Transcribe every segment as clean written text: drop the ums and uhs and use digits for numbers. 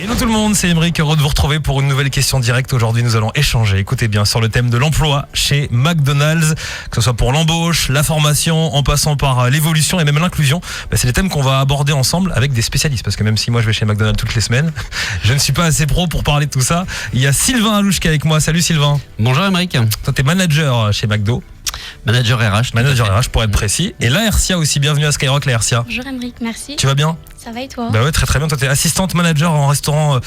Hello tout le monde, c'est Émeric, heureux de vous retrouver pour une nouvelle question directe. Aujourd'hui, nous allons échanger, écoutez bien, sur le thème de l'emploi chez McDonald's, que ce soit pour l'embauche, la formation, en passant par l'évolution et même l'inclusion. C'est les thèmes qu'on va aborder ensemble avec des spécialistes, parce que même si moi je vais chez McDonald's toutes les semaines, je ne suis pas assez pro pour parler de tout ça. Il y a Sylvain Alouche qui est avec moi. Salut Sylvain. Bonjour Émeric. Toi, t'es manager chez McDo. Manager RH. Manager RH pour être précis. Et la Hercia aussi, bienvenue à Skyrock, la Hercia. Bonjour Émeric, merci. Tu vas bien? Ça va et toi? Bah ouais, très très bien. Toi, t'es assistante manager en restaurant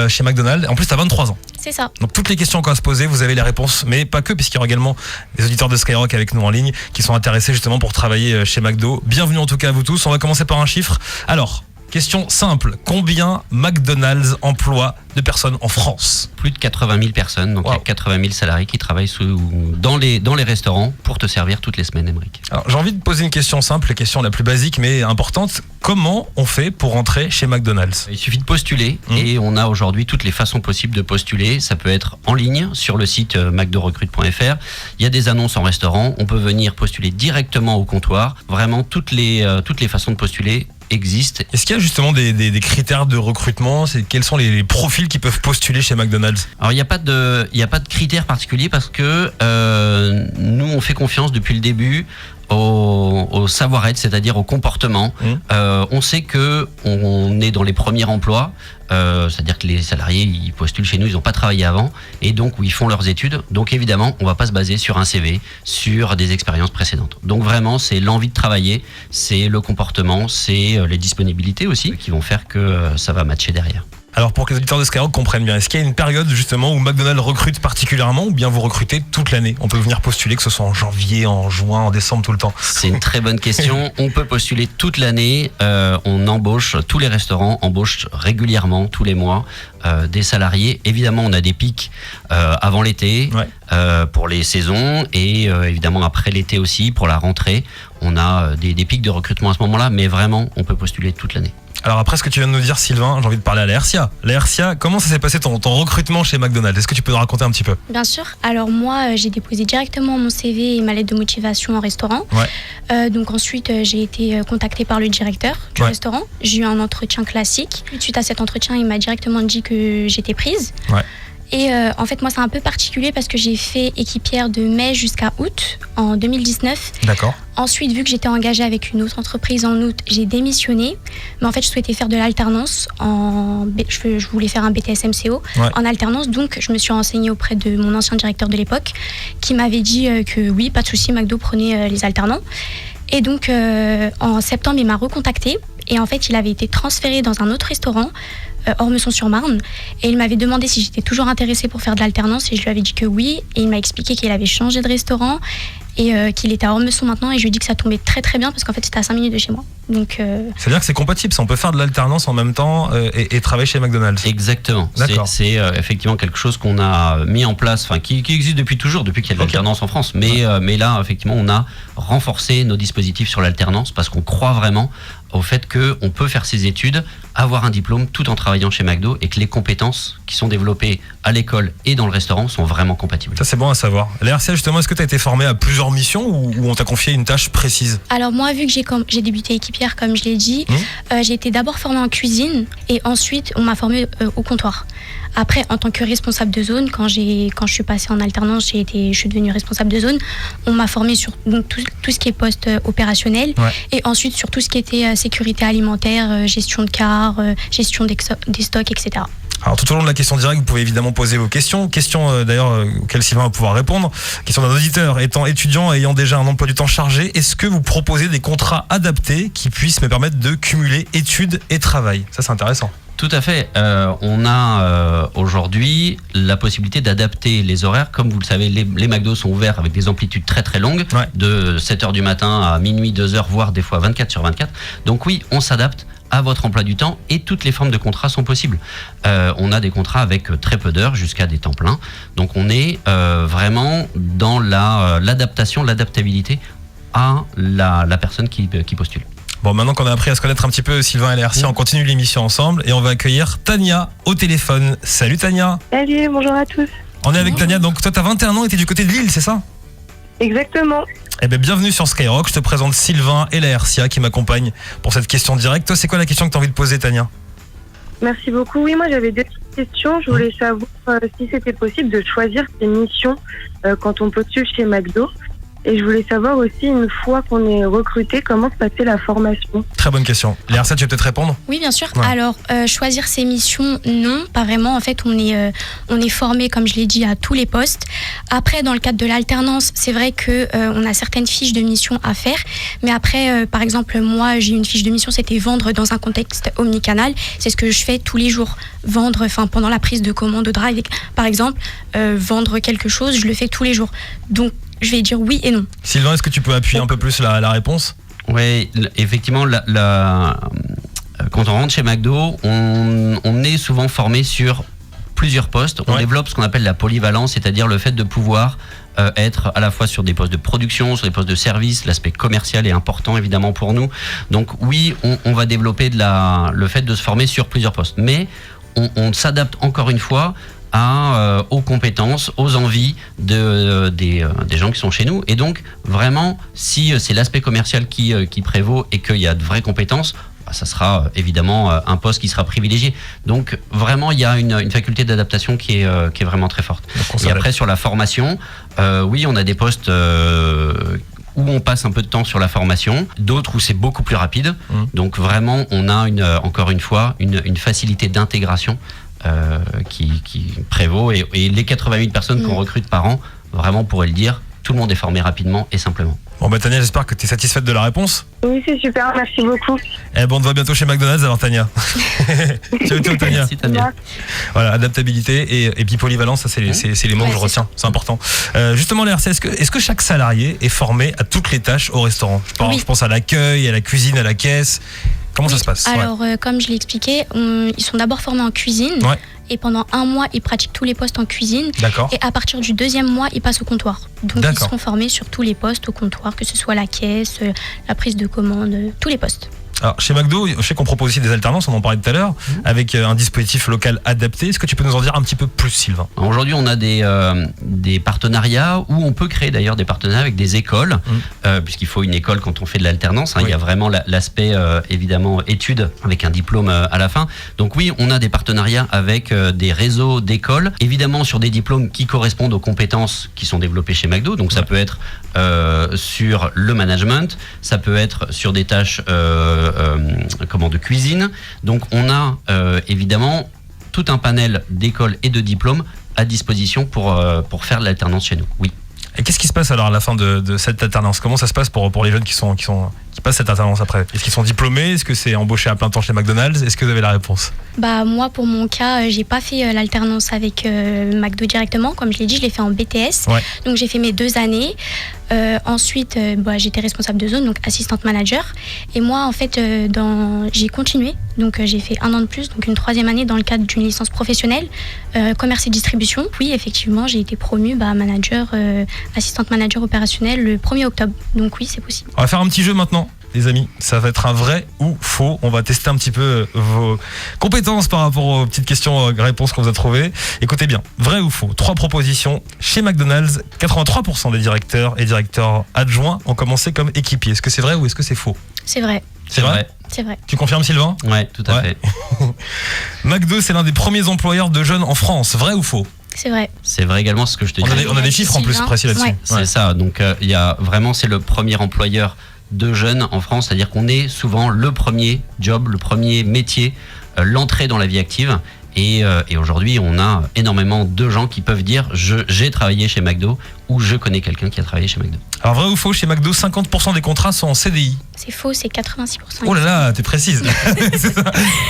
chez McDonald's. En plus, t'as 23 ans. C'est ça. Donc toutes les questions qu'on va se poser, vous avez les réponses, mais pas que, puisqu'il y aura également des auditeurs de Skyrock avec nous en ligne qui sont intéressés justement pour travailler chez McDo. Bienvenue en tout cas à vous tous. On va commencer par un chiffre. Alors, question simple. Combien McDonald's emploie de personnes en France? Plus de 80 000 personnes, donc il y a 80 000 salariés qui travaillent dans les restaurants pour te servir toutes les semaines, Émeric. Alors, j'ai envie de poser une question simple, la question la plus basique mais importante. Comment on fait pour rentrer chez McDonald's? Il suffit de postuler et on a aujourd'hui toutes les façons possibles de postuler. Ça peut être en ligne sur le site mcdorecrute.fr. Il y a des annonces en restaurant. On peut venir postuler directement au comptoir. Vraiment, toutes les façons de postuler existent. Est-ce qu'il y a justement des critères de recrutement? Quels sont les profils qui peuvent postuler chez McDonald's? Alors il n'y a pas de critères particuliers parce que nous on fait confiance depuis le début au savoir-être, c'est-à-dire au comportement. On sait que on est dans les premiers emplois, c'est-à-dire que les salariés ils postulent chez nous, ils n'ont pas travaillé avant et donc où ils font leurs études. Donc évidemment, on va pas se baser sur un CV, sur des expériences précédentes. Donc vraiment, c'est l'envie de travailler, c'est le comportement, c'est les disponibilités aussi qui vont faire que ça va matcher derrière. Alors pour que les auditeurs de Skyrock comprennent bien, est-ce qu'il y a une période justement où McDonald's recrute particulièrement ou bien vous recrutez toute l'année? On peut venir postuler que ce soit en janvier, en juin, en décembre, tout le temps. C'est une très bonne question. On peut postuler toute l'année. On embauche, tous les restaurants embauchent régulièrement, tous les mois, des salariés. Évidemment, on a des pics avant l'été, pour les saisons et évidemment après l'été aussi, pour la rentrée. On a des pics de recrutement à ce moment-là, mais vraiment, on peut postuler toute l'année. Alors après ce que tu viens de nous dire Sylvain, j'ai envie de parler à la Hercia. La Hercia, comment ça s'est passé ton recrutement chez McDonald's? Est-ce que tu peux nous raconter un petit peu? Bien sûr. Alors moi, j'ai déposé directement mon CV et ma lettre de motivation en restaurant. Donc ensuite, j'ai été contactée par le directeur du restaurant. J'ai eu un entretien classique. Suite à cet entretien, il m'a directement dit que j'étais prise. Et en fait, moi, c'est un peu particulier parce que j'ai fait équipière de mai jusqu'à août en 2019. D'accord. Ensuite, vu que j'étais engagée avec une autre entreprise en août, j'ai démissionné. Mais en fait, je souhaitais faire de l'alternance. Je voulais faire un BTS MCO en alternance. Donc, je me suis renseignée auprès de mon ancien directeur de l'époque qui m'avait dit que oui, pas de souci, McDo prenait les alternants. Et donc, en septembre, il m'a recontactée. Et en fait, il avait été transféré dans un autre restaurant, Ormesson-sur-Marne. Et il m'avait demandé si j'étais toujours intéressée pour faire de l'alternance. Et je lui avais dit que oui. Et il m'a expliqué qu'il avait changé de restaurant et qu'il était à Ormesson maintenant. Et je lui ai dit que ça tombait très très bien parce qu'en fait, c'était à 5 minutes de chez moi. Donc, c'est-à-dire que c'est compatible, ça. On peut faire de l'alternance en même temps et travailler chez McDonald's. Exactement. C'est effectivement quelque chose qu'on a mis en place, qui existe depuis toujours, depuis qu'il y a de l'alternance en France. Mais là, effectivement, on a renforcé nos dispositifs sur l'alternance parce qu'on croit vraiment au fait qu'on peut faire ses études, avoir un diplôme tout en travaillant chez McDo et que les compétences qui sont développées à l'école et dans le restaurant sont vraiment compatibles. Ça, c'est bon à savoir. La RCA, justement, est-ce que tu as été formé à plusieurs missions ou on t'a confié une tâche précise? Alors moi, vu que j'ai débuté équipière, comme je l'ai dit, j'ai été d'abord formée en cuisine et ensuite on m'a formée au comptoir. Après, en tant que responsable de zone, quand je suis passée en alternance, je suis devenue responsable de zone. On m'a formée sur donc, tout ce qui est poste opérationnel et ensuite sur tout ce qui était sécurité alimentaire, gestion de car, gestion des stocks, etc. Alors tout au long de la question directe, vous pouvez évidemment poser vos questions. Questions d'ailleurs auxquelles Sylvain va pouvoir répondre. Question d'un auditeur étant étudiant et ayant déjà un emploi du temps chargé. Est-ce que vous proposez des contrats adaptés qui puissent me permettre de cumuler études et travail? Ça, c'est intéressant. Tout à fait. On a aujourd'hui la possibilité d'adapter les horaires. Comme vous le savez, les McDo sont ouverts avec des amplitudes très très longues, de 7h du matin à minuit, 2h, voire des fois 24/24. Donc oui, on s'adapte à votre emploi du temps et toutes les formes de contrats sont possibles. On a des contrats avec très peu d'heures jusqu'à des temps pleins. Donc on est vraiment dans l'adaptation, l'adaptabilité à la personne qui postule. Bon, maintenant qu'on a appris à se connaître un petit peu, Sylvain et Hercia, on continue l'émission ensemble et on va accueillir Tania au téléphone. Salut Tania. Salut, bonjour à tous. On est avec Tania, donc toi tu as 21 ans et tu es du côté de Lille, c'est ça? Exactement. Eh bien, bienvenue sur Skyrock, je te présente Sylvain et la Hercia qui m'accompagnent pour cette question directe. Toi, c'est quoi la question que tu as envie de poser, Tania? Merci beaucoup. Oui, moi j'avais deux petites questions. Je voulais savoir si c'était possible de choisir ses missions quand on postule chez McDo. Et je voulais savoir aussi, une fois qu'on est recruté, comment se passait la formation. Très bonne question. Léa, tu veux peut-être répondre ? Oui, bien sûr. Ouais. Alors, choisir ses missions, non, pas vraiment. En fait, on est formé, comme je l'ai dit, à tous les postes. Après, dans le cadre de l'alternance, c'est vrai que on a certaines fiches de mission à faire. Mais après, par exemple, moi, j'ai une fiche de mission, c'était vendre dans un contexte omnicanal. C'est ce que je fais tous les jours. Vendre, pendant la prise de commande de drive, par exemple, vendre quelque chose, je le fais tous les jours. Donc, je vais dire oui et non. Sylvain, est-ce que tu peux appuyer un peu plus la réponse ? Oui, effectivement, quand on rentre chez McDo, on est souvent formé sur plusieurs postes. On développe ce qu'on appelle la polyvalence, c'est-à-dire le fait de pouvoir être à la fois sur des postes de production, sur des postes de service. L'aspect commercial est important évidemment pour nous. Donc oui, on va développer le fait de se former sur plusieurs postes. Mais on s'adapte encore une fois aux compétences, aux envies des gens qui sont chez nous. Et donc, vraiment, si c'est l'aspect commercial qui prévaut et qu'il y a de vraies compétences, ça sera évidemment un poste qui sera privilégié. Donc, vraiment, il y a une faculté d'adaptation qui est vraiment très forte. Et après, sur la formation, oui, on a des postes où on passe un peu de temps sur la formation, d'autres où c'est beaucoup plus rapide. Donc, vraiment, on a encore une fois une facilité d'intégration qui prévaut et les 88 personnes qu'on recrute par an, vraiment pourraient le dire, tout le monde est formé rapidement et simplement. Bon Tania, j'espère que tu es satisfaite de la réponse. Oui, c'est super, merci beaucoup. On te voit bientôt chez McDonald's alors Tania. Ciao Tania. Merci Tania. Voilà, adaptabilité et puis polyvalence, ça c'est les mots que je retiens, c'est important. Justement Léa, est-ce que chaque salarié est formé à toutes les tâches au restaurant ? Je pense à l'accueil, à la cuisine, à la caisse. Comment ça se passe ? Alors, comme je l'ai expliqué, ils sont d'abord formés en cuisine. Ouais. Et pendant 1 mois, ils pratiquent tous les postes en cuisine. D'accord. Et à partir du 2e mois, ils passent au comptoir. Donc, ils seront formés sur tous les postes au comptoir, que ce soit la caisse, la prise de commande, tous les postes. Alors, chez McDo, je sais qu'on propose aussi des alternances, on en parlait tout à l'heure, avec un dispositif local adapté. Est-ce que tu peux nous en dire un petit peu plus, Sylvain ? Aujourd'hui, on a des partenariats où on peut créer d'ailleurs des partenariats avec des écoles, puisqu'il faut une école quand on fait de l'alternance. Il y a vraiment l'aspect, évidemment, études avec un diplôme à la fin. Donc oui, on a des partenariats avec des réseaux d'écoles, évidemment sur des diplômes qui correspondent aux compétences qui sont développées chez McDo. Donc ça peut être sur le management, ça peut être sur des tâches de cuisine. Donc on a évidemment tout un panel d'écoles et de diplômes à disposition pour faire de l'alternance chez nous. Oui. Et qu'est-ce qui se passe alors à la fin de cette alternance ? Comment ça se passe pour les jeunes qui passent cette alternance après ? Est-ce qu'ils sont diplômés ? Est-ce que c'est embauché à plein temps chez McDonald's ? Est-ce que vous avez la réponse ? Moi, pour mon cas, j'ai pas fait l'alternance avec McDo directement. Comme je l'ai dit, je l'ai fait en BTS. Ouais. Donc j'ai fait mes 2 années. Ensuite, j'étais responsable de zone, donc assistante manager. Et moi, en fait, j'ai continué. Donc j'ai fait 1 an de plus, donc une 3e année dans le cadre d'une licence professionnelle, commerce et distribution. Oui, effectivement, j'ai été promue assistante manager opérationnelle le 1er octobre. Donc oui, c'est possible. On va faire un petit jeu maintenant, les amis. Ça va être un vrai ou faux. On va tester un petit peu vos compétences par rapport aux petites questions, réponses qu'on vous a trouvées. Écoutez bien, vrai ou faux ? 3 propositions. Chez McDonald's, 83% des directeurs et directeurs adjoints ont commencé comme équipiers. Est-ce que c'est vrai ou est-ce que c'est faux ? C'est vrai. C'est vrai ? C'est vrai. Tu confirmes, Sylvain ? Ouais, tout à fait. McDo, c'est l'un des premiers employeurs de jeunes en France. Vrai ou faux ? C'est vrai. C'est vrai également, ce que je te dis. On a des chiffres en plus précis là-dessus. Ouais. C'est ça. Donc, c'est le premier employeur de jeunes en France, c'est-à-dire qu'on est souvent le premier job, le premier métier, l'entrée dans la vie active. Et aujourd'hui, on a énormément de gens qui peuvent dire j'ai travaillé chez McDo ou je connais quelqu'un qui a travaillé chez McDo. Alors vrai ou faux, chez McDo, 50% des contrats sont en CDI. C'est faux, c'est 86%. Oh là là, t'es précise. C'est ça.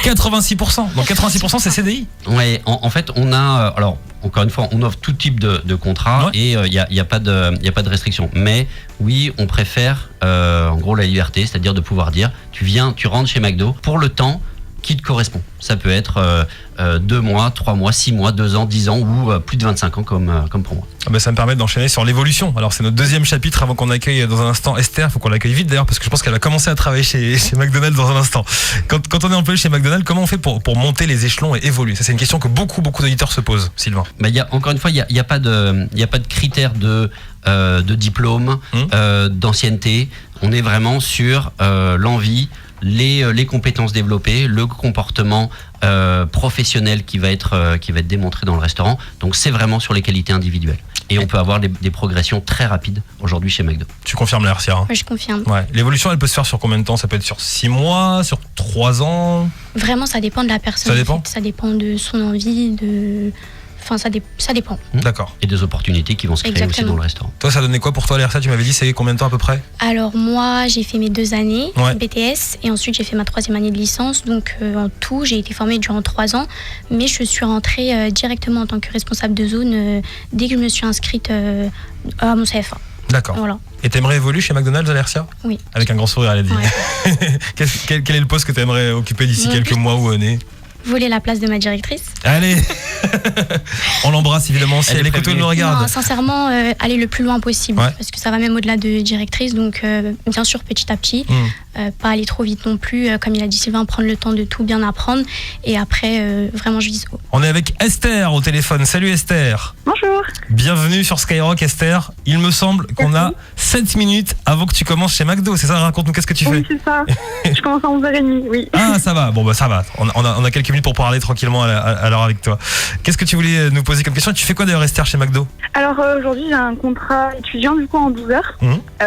86%. Donc 86% c'est CDI. Ouais, en fait, on a alors encore une fois, on offre tout type de contrats et il y a pas de restriction. Mais oui, on préfère en gros la liberté, c'est-à-dire de pouvoir dire tu rentres chez McDo pour le temps qui te correspond. Ça peut être 2 mois, 3 mois, 6 mois, 2 ans, 10 ans ou plus de 25 ans comme pour moi. Ça me permet d'enchaîner sur l'évolution. Alors c'est notre 2e chapitre avant qu'on accueille dans un instant Esther. Il faut qu'on l'accueille vite d'ailleurs parce que je pense qu'elle va commencer à travailler chez McDonald's dans un instant. Quand on est employé chez McDonald's, comment on fait pour monter les échelons et évoluer ? Ça c'est une question que beaucoup d'auditeurs se posent, Sylvain. Encore une fois, il y a pas de critères de diplôme, d'ancienneté. On est vraiment sur l'envie, les compétences développées, le comportement professionnel qui va être démontré dans le restaurant. Donc c'est vraiment sur les qualités individuelles. Et on peut avoir des progressions très rapides aujourd'hui chez McDo. Tu confirmes la RCA, hein? Oui, je confirme. Ouais. L'évolution, elle peut se faire sur combien de temps? Ça peut être sur 6 mois, sur 3 ans? Vraiment, ça dépend de la personne. Ça dépend? En fait. Ça dépend de son envie, Enfin, ça dépend. D'accord. Et des opportunités qui vont se créer Exactement. aussi dans le restaurant. Toi, ça donnait quoi pour toi, l'RCA? Tu m'avais dit, c'est combien de temps à peu près? Alors moi, j'ai fait mes 2 années Ouais. BTS et ensuite j'ai fait ma 3e année de licence. Donc en tout, j'ai été formée durant 3 ans. Mais je suis rentrée directement en tant que responsable de zone dès que je me suis inscrite à mon CFA. D'accord. Voilà. Et t'aimerais évoluer chez McDonald's à l'RCA? Oui. Avec un grand sourire, elle a dit. Ouais. Quel est le poste que t'aimerais occuper d'ici Mon quelques but- mois ou années? Voler la place de ma directrice. Allez. On l'embrasse évidemment si Elle elle est écoute ou prévenue. nous regarde. Non, sincèrement, aller le plus loin possible. Ouais. Parce que ça va même au-delà de directrice. Donc bien sûr, petit à petit. Pas aller trop vite non plus. Comme il a dit Sylvain, prendre le temps de tout bien apprendre. Et après, vraiment, je vise haut. On est avec Esther au téléphone. Salut Esther. Bonjour. Bienvenue sur Skyrock Esther. Il me semble qu'on a 7 minutes avant que tu commences chez McDo. C'est ça? Raconte-nous, qu'est-ce que tu fais? Oui, c'est ça. Je commence à 11h30, oui. Ah, ça va. Bon, bah ça va. On a quelques minutes pour parler tranquillement à l'heure avec toi. Qu'est-ce que tu voulais nous poser comme question? Et tu fais quoi d'ailleurs Esther chez McDo? Alors aujourd'hui, j'ai un contrat étudiant du coup en 12 heures.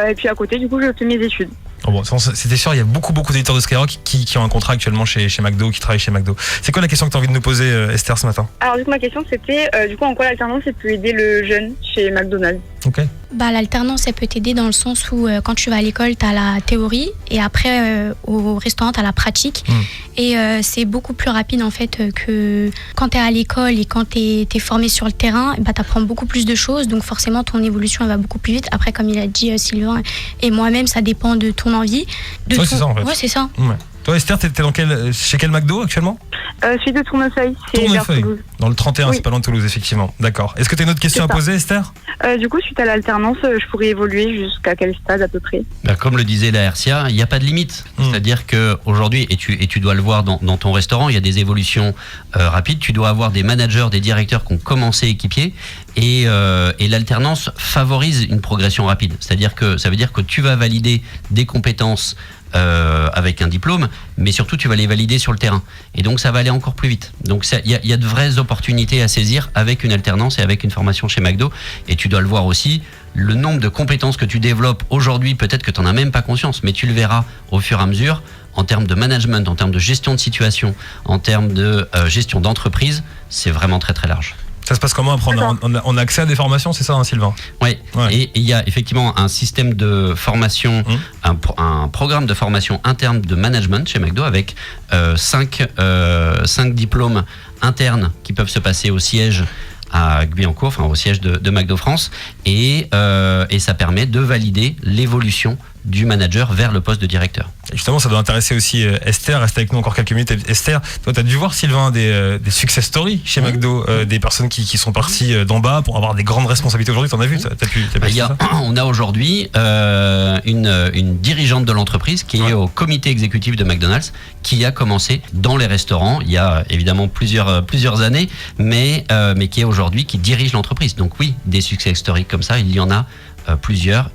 Et puis à côté, du coup, je fais mes études. Oh bon, c'était sûr, il y a beaucoup d'éditeurs de Skyrock qui ont un contrat actuellement chez McDo, qui travaillent chez McDo. C'est quoi la question que tu as envie de nous poser, Esther, ce matin? Alors du coup, ma question c'était, du coup, en quoi l'alternance peut aider le jeune chez McDonald's? Ok. Bah, l'alternance, elle peut t'aider dans le sens où quand tu vas à l'école, tu as la théorie et après au restaurant, tu as la pratique. Et c'est beaucoup plus rapide en fait que quand tu es à l'école et quand tu es formé sur le terrain, bah, tu apprends beaucoup plus de choses. Donc forcément, ton évolution elle va beaucoup plus vite. Après, comme il a dit Sylvain et moi-même, ça dépend de ton envie. Ouais, c'est ça en fait. Ouais, c'est ça. Ouais. Toi, Esther, t'es chez quel McDo actuellement? Celui de Tournefeuille, c'est vers Tournefeuille, Toulouse. dans le 31, Oui. c'est pas loin de Toulouse, effectivement. D'accord. Est-ce que tu as une autre question à C'est ça. poser, Esther? Du coup, suite à l'alternance, je pourrais évoluer jusqu'à quel stade à peu près? Comme le disait la RCA, il n'y a pas de limite. C'est-à-dire qu'aujourd'hui, et tu dois le voir dans ton restaurant, il y a des évolutions rapides. Tu dois avoir des managers, des directeurs qui ont commencé équipiers. Et l'alternance favorise une progression rapide. C'est-à-dire que ça veut dire que tu vas valider des compétences avec un diplôme, mais surtout tu vas les valider sur le terrain. Et donc ça va aller encore plus vite. Donc il y a de vraies opportunités à saisir avec une alternance et avec une formation chez McDo. Et tu dois le voir aussi, le nombre de compétences que tu développes aujourd'hui, peut-être que tu n'en as même pas conscience, mais tu le verras au fur et à mesure, en termes de management, en termes de gestion de situation, en termes de gestion d'entreprise, c'est vraiment très très large. Ça se passe comment après? On a accès à des formations, c'est ça, hein, Sylvain? Oui, Ouais. et il y a effectivement un système de formation, un programme de formation interne de management chez McDo avec 5 diplômes internes qui peuvent se passer au siège à Guyancourt, enfin au siège de McDo France, et ça permet de valider l'évolution du manager vers le poste de directeur. Et justement, ça doit intéresser aussi Esther. Reste avec nous encore quelques minutes. Esther, toi, tu as dû voir, Sylvain, des success stories chez McDo, des personnes qui sont parties d'en bas pour avoir des grandes responsabilités aujourd'hui. T'en as vu? T'as pu On a aujourd'hui une dirigeante de l'entreprise qui est au comité exécutif de McDonald's, qui a commencé dans les restaurants il y a évidemment plusieurs années, mais qui est aujourd'hui, qui dirige l'entreprise. Donc oui, des success stories comme ça, il y en a plusieurs.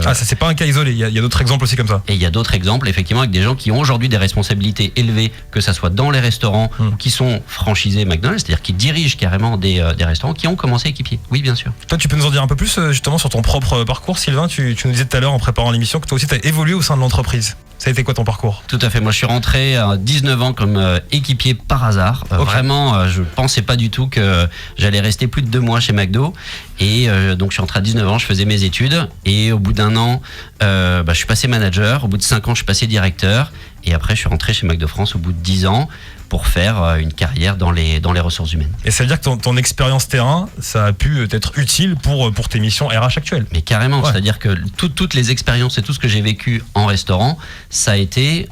ça c'est pas un cas isolé, il y a d'autres exemples aussi comme ça. Et il y a d'autres exemples effectivement avec des gens qui ont aujourd'hui des responsabilités élevées, que ça soit dans les restaurants ou qui sont franchisés McDonald's, c'est-à-dire qui dirigent carrément des restaurants, qui ont commencé équipiers. Oui, bien sûr. Toi, tu peux nous en dire un peu plus justement sur ton propre parcours, Sylvain? Tu nous disais tout à l'heure en préparant l'émission que toi aussi tu as évolué au sein de l'entreprise. Ça a été quoi ton parcours? Tout à fait, moi je suis rentré à 19 ans comme équipier par hasard. Vraiment, je pensais pas du tout que j'allais rester plus de 2 mois chez McDo. Et donc je suis rentré à 19 ans, je faisais mes études. Et au bout d'un an, je suis passé manager. Au bout de 5 ans, je suis passé directeur. Et après, je suis rentré chez McDo France au bout de 10 ans pour faire une carrière dans les ressources humaines. Et ça veut dire que ton expérience terrain, ça a pu être utile pour tes missions RH actuelles? Mais carrément, c'est-à-dire que toutes les expériences et tout ce que j'ai vécu en restaurant, ça a été,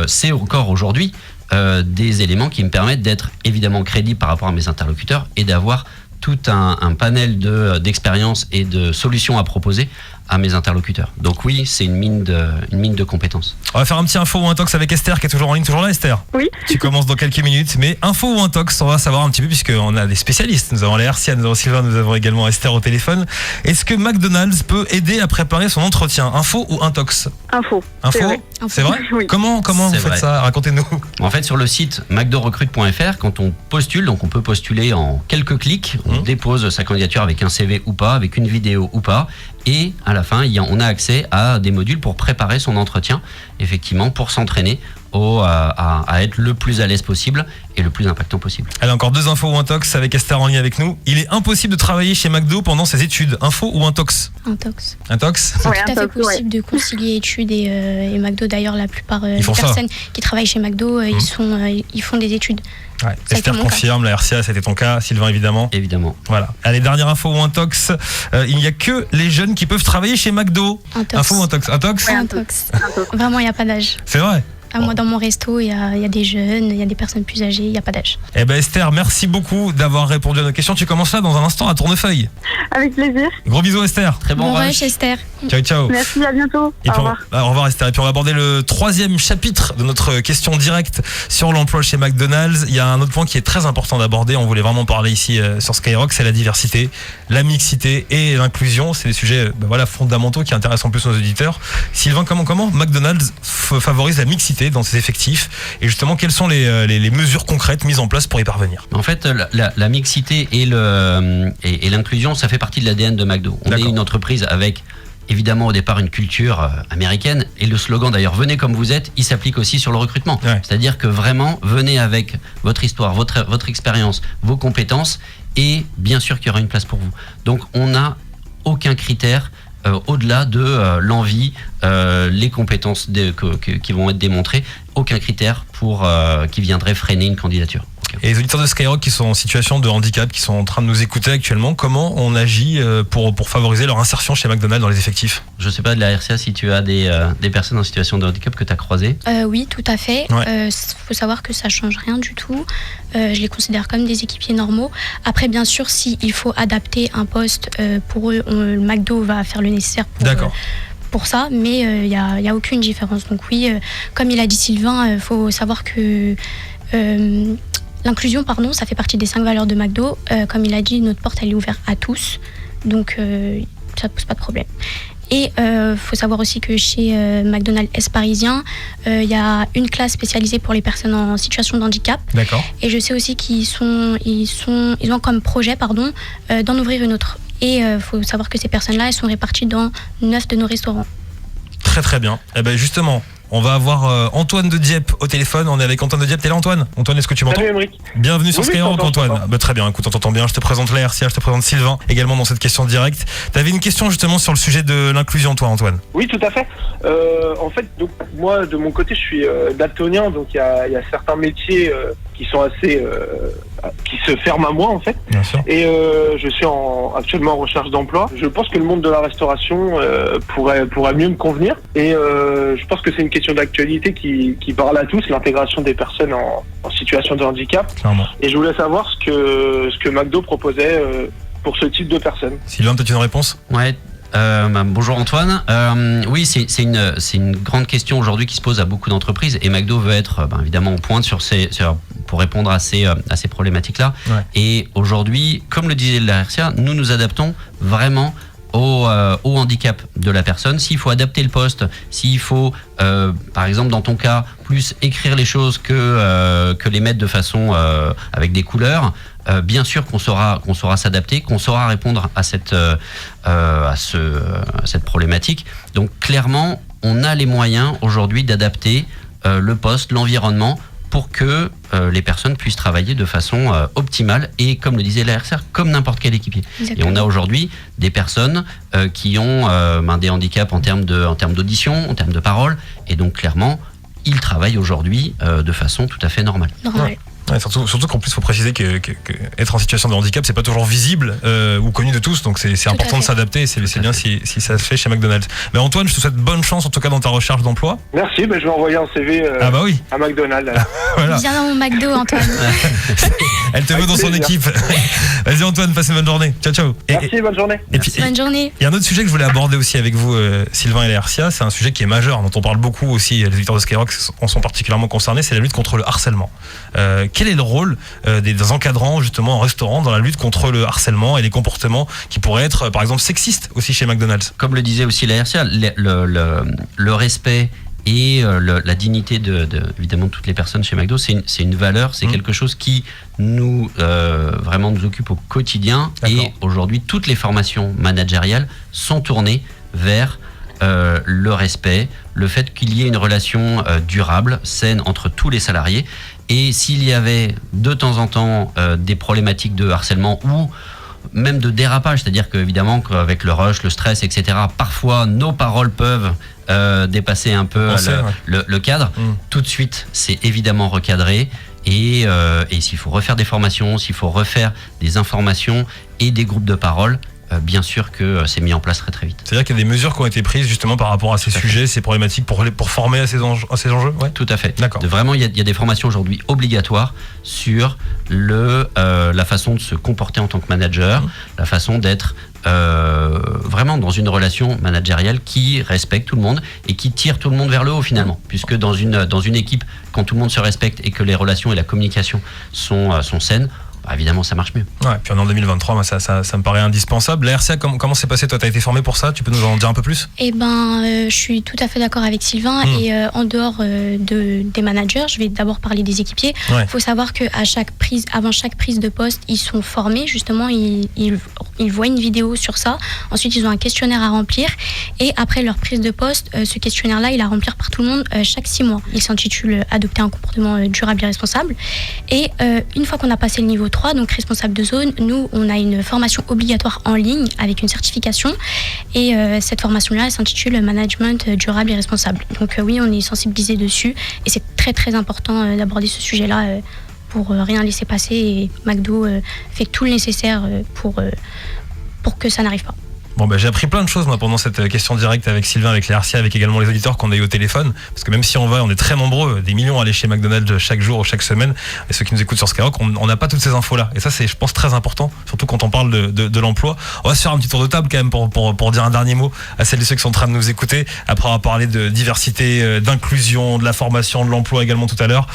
c'est encore aujourd'hui, des éléments qui me permettent d'être évidemment crédible par rapport à mes interlocuteurs et d'avoir tout un panel d'expériences et de solutions à proposer à mes interlocuteurs. Donc oui, c'est une mine de compétences. On va faire un petit info ou un tox avec Esther qui est toujours en ligne, toujours là Esther. Oui. Tu commences dans quelques minutes, mais info ou un tox, on va savoir un petit peu puisqu'on a des spécialistes. Nous avons la RCA, nous avons Sylvain, nous avons également Esther au téléphone. Est-ce que McDonald's peut aider à préparer son entretien? Info ou un tox? Info. C'est vrai? Oui. Comment vous faites ça? Racontez-nous. En fait, sur le site mcdorecrute.fr, quand on postule, donc on peut postuler en quelques clics, on dépose sa candidature avec un CV ou pas, avec une vidéo ou pas, et à la fin, on a accès à des modules pour préparer son entretien, effectivement, pour s'entraîner à être le plus à l'aise possible et le plus impactant possible. Allez, encore 2 infos ou un tox avec Esther en ligne avec nous. Il est impossible de travailler chez McDo pendant ses études. Info ou un tox? Un tox. Un tox? C'est tout à fait possible de concilier études et McDo. D'ailleurs, la plupart des personnes qui travaillent chez McDo, ils font des études. Ouais. Esther confirme, la RCA, c'était ton cas. Sylvain, évidemment. Évidemment. Voilà. Allez, dernière info ou un tox. Il n'y a que les jeunes qui peuvent travailler chez McDo. Un tox. Info ou un tox? Un tox? Ouais, un tox. Vraiment, il n'y a pas d'âge. C'est vrai? Moi, dans mon resto, il y a des jeunes, il y a des personnes plus âgées, il n'y a pas d'âge. Eh ben Esther, merci beaucoup d'avoir répondu à nos questions. Tu commences là dans un instant à Tournefeuille. Avec plaisir. Gros bisous Esther. Très bon rush, Esther. Ciao, ciao. Merci, à bientôt. Au revoir. Au revoir Esther. Et puis on va aborder le 3e chapitre de notre question directe sur l'emploi chez McDonald's. Il y a un autre point qui est très important d'aborder. On voulait vraiment parler ici sur Skyrock, c'est la diversité, la mixité et l'inclusion. C'est des sujets fondamentaux qui intéressent en plus nos auditeurs. Sylvain, comment McDonald's favorise la mixité dans ses effectifs? Et justement, quelles sont les mesures concrètes mises en place pour y parvenir? En fait, la mixité et l'inclusion, ça fait partie de l'ADN de McDo. On est une entreprise avec, évidemment, au départ, une culture américaine. Et le slogan, d'ailleurs, venez comme vous êtes, il s'applique aussi sur le recrutement. Ouais. C'est-à-dire que vraiment, venez avec votre histoire, votre expérience, vos compétences, et bien sûr qu'il y aura une place pour vous. Donc, on n'a aucun critère au-delà de l'envie, les compétences qui vont être démontrées, aucun critère qui viendrait freiner une candidature. Et les auditeurs de Skyrock qui sont en situation de handicap, qui sont en train de nous écouter actuellement, comment on agit pour favoriser leur insertion chez McDonald's dans les effectifs? Je ne sais pas de la RCA si tu as des personnes en situation de handicap que tu as croisées. Oui, tout à fait. Faut savoir que ça ne change rien du tout. Je les considère comme des équipiers normaux. Après, bien sûr, s'il faut adapter un poste pour eux, le McDo va faire le nécessaire pour ça, mais il n'y a aucune différence. Donc oui, comme il a dit Sylvain, il faut savoir que l'inclusion, ça fait partie des 5 valeurs de McDo. Comme il a dit, notre porte, elle est ouverte à tous. Donc, ça ne pose pas de problème. Et faut savoir aussi que chez McDonald's Est Parisien, il y a une classe spécialisée pour les personnes en situation de handicap. D'accord. Et je sais aussi qu'ils ont comme projet d'en ouvrir une autre. Et faut savoir que ces personnes-là, elles sont réparties dans 9 de nos restaurants. Très très bien. Eh ben justement, on va avoir Antoine de Dieppe au téléphone. On est avec Antoine de Dieppe. T'es là, Antoine? Antoine, est-ce que tu m'entends? Salut, Émeric. Bienvenue sur Skyrock, Antoine. Très bien, écoute, on t'entend bien. Je te présente la RCA, je te présente Sylvain également dans cette question directe. T'avais une question justement sur le sujet de l'inclusion, toi, Antoine? Oui, tout à fait. En fait, donc, moi, de mon côté, je suis daltonien, donc il y a certains métiers qui sont assez... qui se ferment à moi, en fait. Bien sûr. Et je suis actuellement en recherche d'emploi. Je pense que le monde de la restauration pourrait mieux me convenir. Et je pense que c'est une question d'actualité qui parle à tous, l'intégration des personnes en situation de handicap. Clairement. Et je voulais savoir ce que McDo proposait pour ce type de personnes. Sylvain, peut-être une réponse? Ouais. Bonjour Antoine. Oui, c'est une grande question aujourd'hui qui se pose à beaucoup d'entreprises et McDo veut être évidemment en pointe pour répondre à ces problématiques-là. Ouais. Et aujourd'hui, comme le disait la RCA, nous nous adaptons vraiment au handicap de la personne. S'il faut adapter le poste, s'il faut, par exemple dans ton cas, plus écrire les choses que les mettre de façon avec des couleurs, bien sûr qu'on saura s'adapter, qu'on saura répondre à cette problématique. Donc clairement, on a les moyens aujourd'hui d'adapter le poste, l'environnement, pour que les personnes puissent travailler de façon optimale et, comme le disait la RCA, comme n'importe quel équipier. Exactement. Et on a aujourd'hui des personnes qui ont des handicaps en termes d'audition, en termes de parole, et donc clairement, ils travaillent aujourd'hui de façon tout à fait normale. Ouais. Ouais, surtout qu'en plus, il faut préciser que être en situation de handicap, c'est pas toujours visible ou connu de tous, donc c'est important de s'adapter. C'est bien si ça se fait chez McDonald's. Mais Antoine, je te souhaite bonne chance en tout cas dans ta recherche d'emploi. Merci, je vais envoyer un CV à McDonald's. Voilà. Viens dans mon McDo, Antoine. Elle te veut Avec dans son plaisir. équipe. Vas-y Antoine, passe une bonne journée. Ciao, ciao. Merci, bonne journée. Et puis, Bonne journée. il y a un autre sujet que je voulais aborder aussi avec vous, Sylvain et Laërcia. C'est un sujet qui est majeur, dont on parle beaucoup aussi. Les auditeurs de Skyrock en sont particulièrement concernés. C'est la lutte contre le harcèlement. Quel est le rôle des encadrants justement en restaurant dans la lutte contre le harcèlement et les comportements qui pourraient être, par exemple, sexistes aussi chez McDonald's? Comme le disait aussi Laërcia, le respect et la dignité de évidemment toutes les personnes chez McDo, c'est une valeur, c'est quelque chose qui nous vraiment nous occupe au quotidien. D'accord. Et aujourd'hui, toutes les formations managériales sont tournées vers le respect, le fait qu'il y ait une relation durable, saine entre tous les salariés. Et s'il y avait de temps en temps des problématiques de harcèlement ou même de dérapage, c'est-à-dire qu'évidemment qu'avec le rush, le stress, etc., parfois nos paroles peuvent dépasser un peu le cadre. Tout de suite, c'est évidemment recadré. Et s'il faut refaire des formations, s'il faut refaire des informations et des groupes de parole, bien sûr que c'est mis en place très très vite. C'est-à-dire qu'il y a des mesures qui ont été prises justement par rapport à ces sujets, ces problématiques pour former à ces enjeux. Ouais. Tout à fait. D'accord. Vraiment, il y a des formations aujourd'hui obligatoires sur la façon de se comporter en tant que manager, la façon d'être vraiment dans une relation managériale qui respecte tout le monde et qui tire tout le monde vers le haut finalement. Puisque dans une équipe, quand tout le monde se respecte et que les relations et la communication sont saines, évidemment ça marche mieux. Ouais, puis en 2023, moi, ça me paraît indispensable. Laërcia, comment c'est passé? Toi, tu as été formé pour ça? Tu peux nous en dire un peu plus? Eh ben, je suis tout à fait d'accord avec Sylvain. Et en dehors des managers, je vais d'abord parler des équipiers. Il faut savoir qu'avant chaque prise de poste, ils sont formés. Justement, ils voient une vidéo sur ça. Ensuite, ils ont un questionnaire à remplir. Et après leur prise de poste, ce questionnaire-là, il est à remplir par tout le monde chaque 6 mois. Il s'intitule « Adopter un comportement durable et responsable ». Et une fois qu'on a passé le niveau 3, donc responsable de zone, nous, on a une formation obligatoire en ligne avec une certification. Et cette formation-là, elle s'intitule Management durable et responsable. Donc oui, on est sensibilisé dessus. Et c'est très très important d'aborder ce sujet-là pour rien laisser passer. Et McDo fait tout le nécessaire pour que ça n'arrive pas. Bon, j'ai appris plein de choses moi pendant cette question directe avec Sylvain, avec Laërcia, avec également les auditeurs qu'on a eu au téléphone. Parce que même si on est très nombreux, des millions à aller chez McDonald's chaque jour ou chaque semaine, et ceux qui nous écoutent sur Skyrock, on n'a pas toutes ces infos-là. Et ça, c'est, je pense, très important, surtout quand on parle de l'emploi. On va se faire un petit tour de table quand même pour dire un dernier mot à celles et ceux qui sont en train de nous écouter, après avoir parlé de diversité, d'inclusion, de la formation, de l'emploi également tout à l'heure.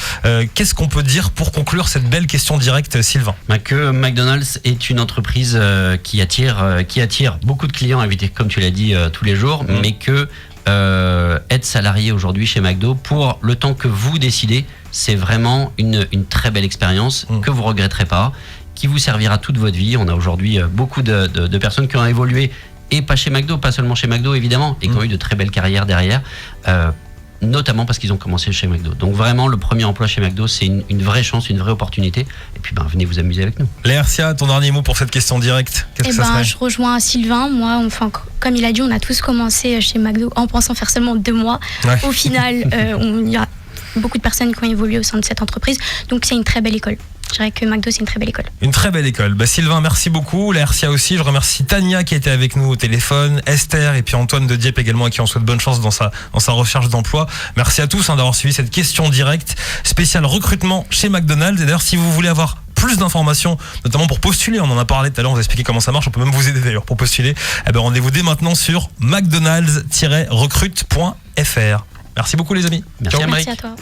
Qu'est-ce qu'on peut dire pour conclure cette belle question directe, Sylvain? Que McDonald's est une entreprise qui attire beaucoup de clients invités, comme tu l'as dit, tous les jours, mais que être salarié aujourd'hui chez McDo, pour le temps que vous décidez, c'est vraiment une très belle expérience que vous regretterez pas, qui vous servira toute votre vie. On a aujourd'hui beaucoup de personnes qui ont évolué, et pas chez McDo, pas seulement chez McDo évidemment, et qui ont eu de très belles carrières derrière, notamment parce qu'ils ont commencé chez McDo. Donc vraiment, le premier emploi chez McDo, c'est une vraie chance, une vraie opportunité. Et puis venez vous amuser avec nous. Laërcia, ton dernier mot pour cette question directe? Qu'est-ce que ça serait? Je rejoins Sylvain. Moi, comme il a dit, on a tous commencé chez McDo en pensant faire seulement 2 mois. Ouais. Au final, il y a beaucoup de personnes qui ont évolué au sein de cette entreprise. Donc c'est une très belle école. Je dirais que McDo, c'est une très belle école. Une très belle école. Sylvain, merci beaucoup. Laërcia aussi. Je remercie Tania qui était avec nous au téléphone, Esther et puis Antoine de Dieppe également, à qui on souhaite bonne chance dans sa recherche d'emploi. Merci à tous d'avoir suivi cette question directe spéciale recrutement chez McDonald's. Et d'ailleurs, si vous voulez avoir plus d'informations, notamment pour postuler, on en a parlé tout à l'heure, on vous a expliqué comment ça marche, on peut même vous aider d'ailleurs pour postuler. Rendez-vous dès maintenant sur mcdonalds-recrute.fr. Merci beaucoup les amis. Merci à toi.